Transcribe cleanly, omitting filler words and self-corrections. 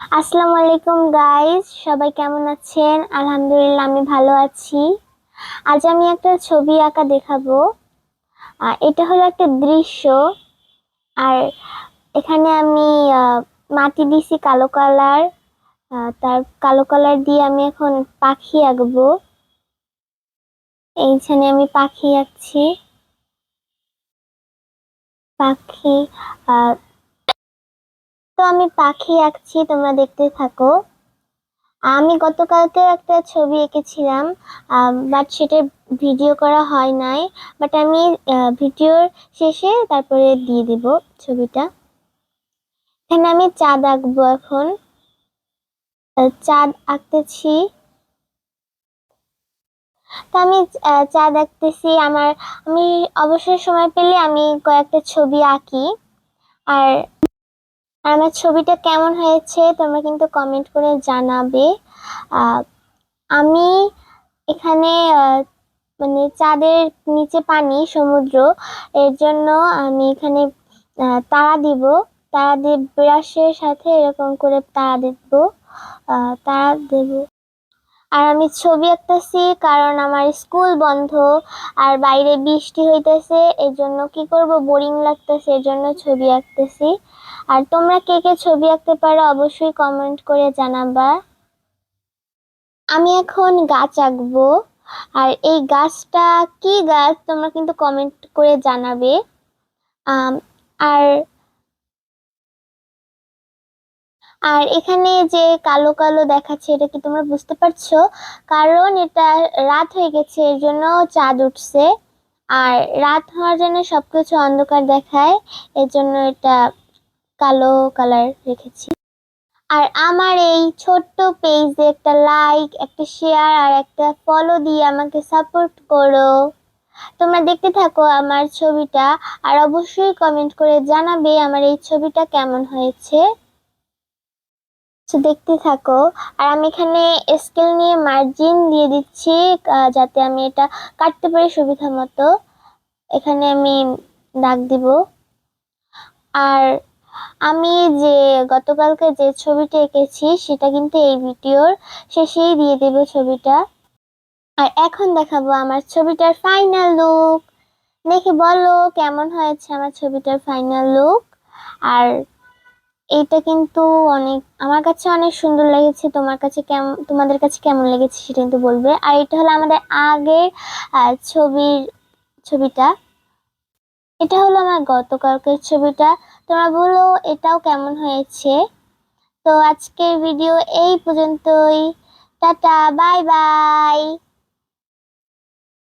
আসসালামু আলাইকুম গাইস, সবাই কেমন আছেন? আলহামদুলিল্লাহ, আমি ভালো আছি। আজ আমি একটা ছবি আঁকা দেখাবো। এটা হলো একটা দৃশ্য। আর এখানে আমি মাটি দিছি কালো কালার। তার কালো কালার দিয়ে আমি এখন পাখি আঁকবো। এইখানে আমি পাখি আঁকছি। পাখি আহ তো আমি পাখি আঁকছি, তোমরা দেখতে থাকো। আমি গতকালকে একটা ছবি এঁকেছিলাম, বাট সেটা ভিডিও করা হয় নাই। বাট আমি ভিডিওর শেষে তারপরে দিয়ে দিব ছবিটা। এখানে আমি চাঁদ আঁকবো এখন। চাঁদ আঁকতেছি। তো আমি চাঁদ আঁকতেছি। আমি অবসর সময় পেলে আমি কয়েকটা ছবি আঁকি। আর আমার ছবিটা কেমন হয়েছে তোমরা কিন্তু কমেন্ট করে জানাবে। আহ, আমি এখানে মানে চাঁদের নিচে পানি, সমুদ্র, এর জন্য আমি এখানে তারা দিব। তারা দিয়ে ব্রাশের সাথে এরকম করে তারা দেব। তারা দেব। আর আমি ছবি আঁকতেছি কারণ আমার স্কুল বন্ধ আর বাইরে বৃষ্টি হইতেছে, এর জন্য কি করব, বোরিং লাগতেছে, এর জন্য ছবি আঁকতেছি। আর তোমরা কে কে ছবি আঁকতে পারো অবশ্যই কমেন্ট করে জানাবা। আমি এখন গাছ আঁকবো। আর এই গাছটা কি গাছ তোমরা কিন্তু কমেন্ট করে জানাবে। আম, আর আর এখানে যে কালো কালো দেখাচ্ছে, এটা কি তোমরা বুঝতে পারছো? কারণ এটা রাত হয়ে গেছে, এর জন্য চাঁদ উঠছে। আর রাত হওয়ার জন্য সবকিছু অন্ধকার দেখায়, এর জন্য এটা কালো কালার রেখেছি। আর আমার এই ছোট্ট পেজে একটা লাইক, একটা শেয়ার আর একটা ফলো দিয়ে আমাকে সাপোর্ট করো। তোমরা দেখতে থাকো আমার ছবিটা। আর অবশ্যই কমেন্ট করে জানাবে আমার এই ছবিটা কেমন হয়েছে। তো দেখতে থাকো। আর আমি এখানে স্কেল নিয়ে মার্জিন দিয়ে দিচ্ছি, যাতে আমি এটা কাটতে পারি সুবিধা মতো। এখানে আমি দাগ দিব। আর আমি যে গতকালকে যে ছবিটা এঁকেছি সেটা কিন্তু এই ভিডিওর শেষেই দিয়ে দেব ছবিটা। আর এখন দেখাবো আমার ছবিটার ফাইনাল লুক। দেখে বলো কেমন হয়েছে আমার ছবিটার ফাইনাল লুক। আর এইটা কিন্তু আমার কাছে অনেক সুন্দর লেগেছে। তোমাদের কাছে কেমন লেগেছে সেটা কিন্তু বলবে। আর এটা হলো আমাদের আগের ছবিটা। এটা হলো আমার গতকালকের ছবিটা। তোমরা বলো এটাও কেমন হয়েছে। তো আজকের ভিডিও এই পর্যন্তই। Tata, bye bye.